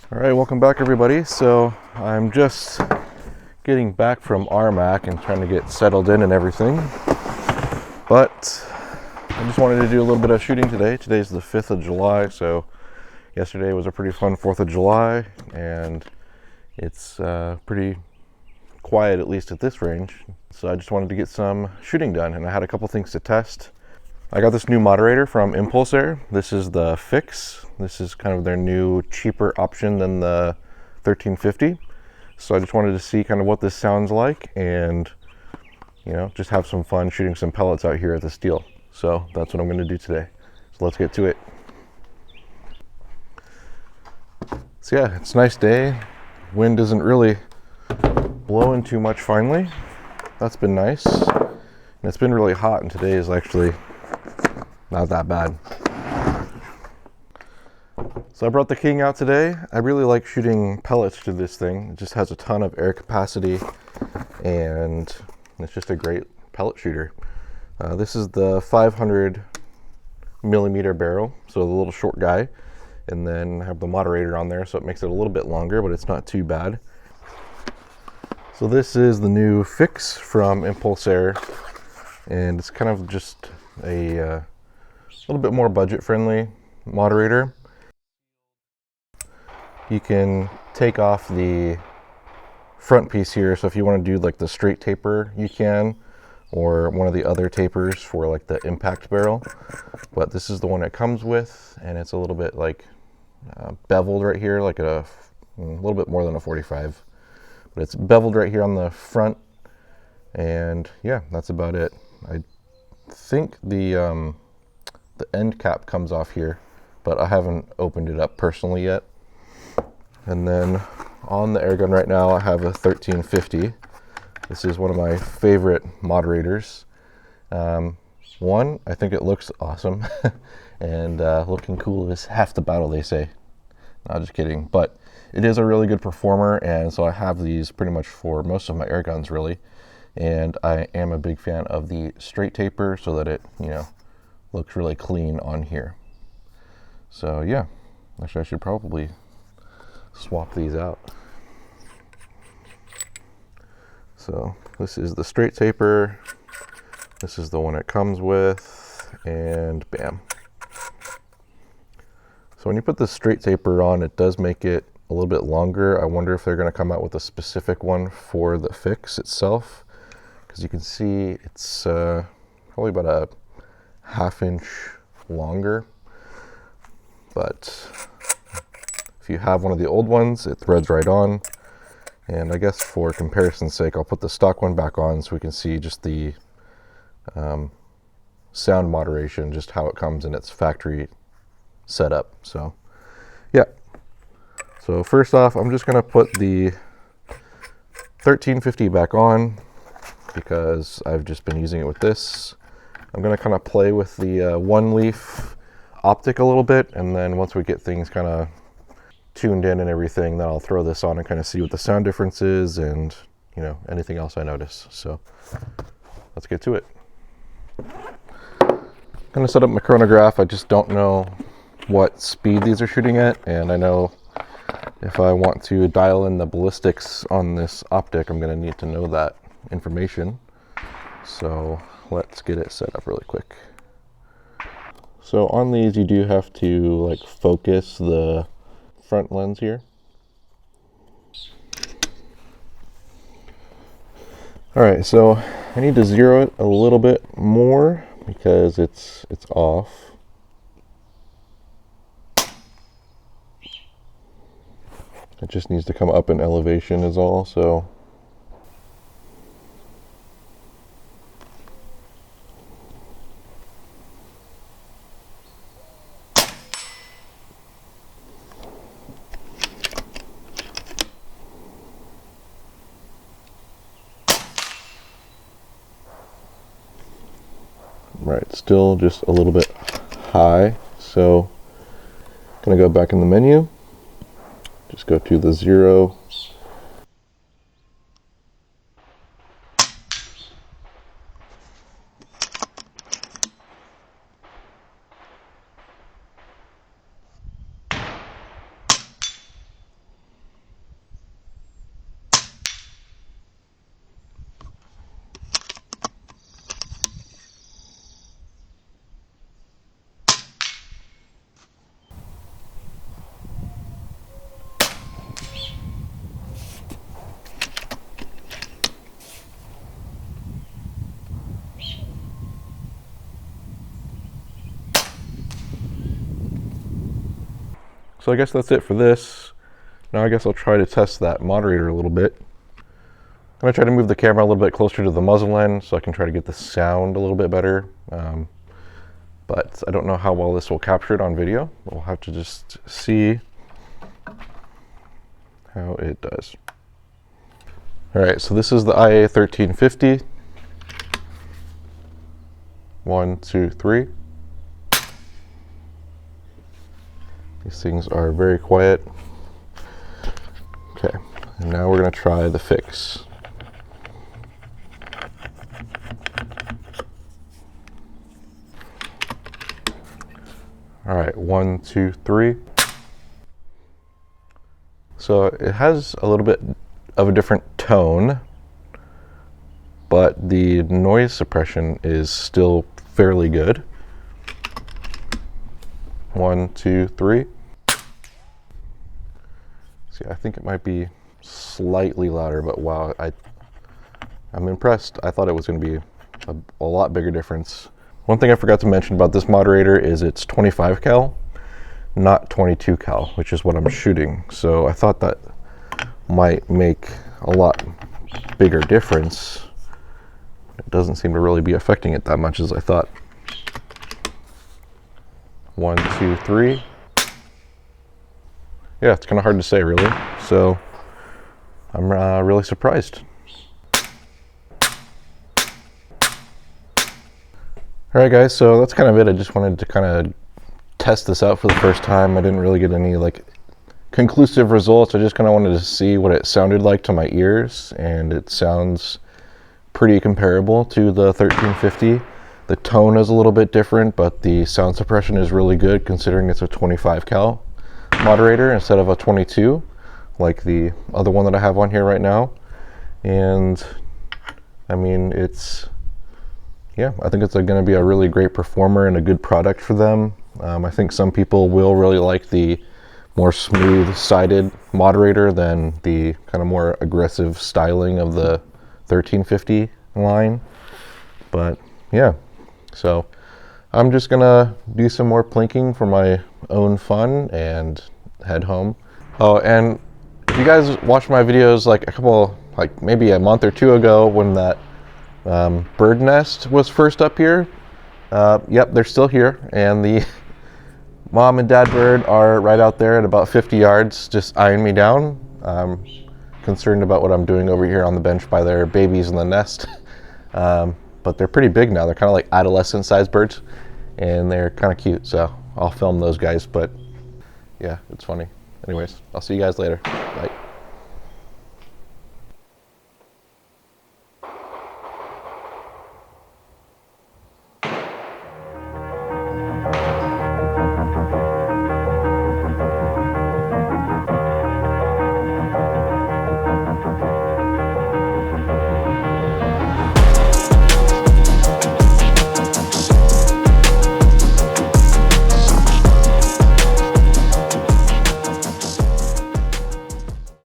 All right, welcome back everybody. So I'm just getting back from RMAC and trying to get settled in and everything. But I just wanted to do a little bit of shooting today. Today's the 5th of July, so yesterday was a pretty fun 4th of July, and it's pretty quiet, at least at this range. So I just wanted to get some shooting done, and I had a couple things to test. I got this new moderator from Impulse Air. This is the Fix. This is kind of their new cheaper option than the 1350. So I just wanted to see kind of what this sounds like and, you know, just have some fun shooting some pellets out here at the steel. So that's what I'm going to do today. So let's get to it. So yeah, it's a nice day. Wind isn't really blowing too much finally. That's been nice. And it's been really hot, and today is actually not that bad. So I brought the King out today. I really like shooting pellets to this thing. It just has a ton of air capacity, and it's just a great pellet shooter. This is the 500 millimeter barrel, so the little short guy, and then I have the moderator on there, so it makes it a little bit longer, but it's not too bad. So this is the new Fix from Impulse Air, and it's kind of just a little bit more budget friendly moderator. You can take off the front piece here, so if you want to do like the straight taper you can, or one of the other tapers for like the impact barrel, but this is the one it comes with, and it's a little bit like beveled right here, like a little bit more than a 45, but it's beveled right here on the front, and yeah, that's about it. I think the end cap comes off here, but I haven't opened it up personally yet. And then on the airgun right now, I have a 1350. This is one of my favorite moderators. One, I think it looks awesome, and looking cool is half the battle, they say. Not just kidding, but it is a really good performer, and so I have these pretty much for most of my airguns, really. And I am a big fan of the straight taper, so that it, you know, looks really clean on here. So yeah, actually I should probably swap these out. So this is the straight taper, this is the one it comes with, and bam. So when you put the straight taper on, it does make it a little bit longer. I wonder if they're going to come out with a specific one for the Fix itself, because you can see it's probably about a ½ inch longer. But if you have one of the old ones, it threads right on. And I guess for comparison's sake, I'll put the stock one back on so we can see just the sound moderation, just how it comes in its factory setup. So yeah, so first off, I'm just going to put the 1350 back on because I've just been using it with this. I'm going to kind of play with the one leaf optic a little bit, and then once we get things kind of tuned in and everything, then I'll throw this on and kind of see what the sound difference is, and you know, anything else I notice. So let's get to it. I'm going to set up my chronograph. I just don't know what speed these are shooting at, and I know if I want to dial in the ballistics on this optic, I'm going to need to know that information. So let's get it set up really quick. So on these, you do have to like focus the front lens here. All right, so I need to zero it a little bit more because it's off. It just needs to come up in elevation is all, so. Right, still just a little bit high, so I'm gonna go back in the menu, just go to the 0, so I guess that's it for this. Now I guess I'll try to test that moderator a little bit. I'm going to try to move the camera a little bit closer to the muzzle end so I can try to get the sound a little bit better. But I don't know how well this will capture it on video. We'll have to just see how it does. All right, so this is the IA 1350. 1, 2, 3. These things are very quiet. Okay, and now we're going to try the fix. All right, 1, 2, 3. So it has a little bit of a different tone, but the noise suppression is still fairly good. 1, 2, 3. See, I think it might be slightly louder, but wow, I'm impressed. I thought it was going to be a lot bigger difference. One thing I forgot to mention about this moderator is it's 25 cal, not 22 cal, which is what I'm shooting. So I thought that might make a lot bigger difference. It doesn't seem to really be affecting it that much as I thought. 1, 2, 3. Yeah, it's kind of hard to say, really. So I'm really surprised. All right, guys, so that's kind of it. I just wanted to kind of test this out for the first time. I didn't really get any like conclusive results. I just kind of wanted to see what it sounded like to my ears, and it sounds pretty comparable to the 1350. The tone is a little bit different, but the sound suppression is really good considering it's a 25 cal moderator instead of a 22 like the other one that I have on here right now. And I mean, yeah, I think it's going to be a really great performer and a good product for them. I think some people will really like the more smooth-sided moderator than the kind of more aggressive styling of the 1350 line. But yeah, so I'm just gonna do some more plinking for my own fun and head home. Oh, and if you guys watched my videos like maybe a month or two ago when that bird nest was first up here, yep, they're still here, and the mom and dad bird are right out there at about 50 yards just eyeing me down. I'm concerned about what I'm doing over here on the bench by their babies in the nest. But they're pretty big now. They're kind of like adolescent sized birds, and they're kind of cute, so I'll film those guys. But yeah, it's funny. Anyways, I'll see you guys later. Bye.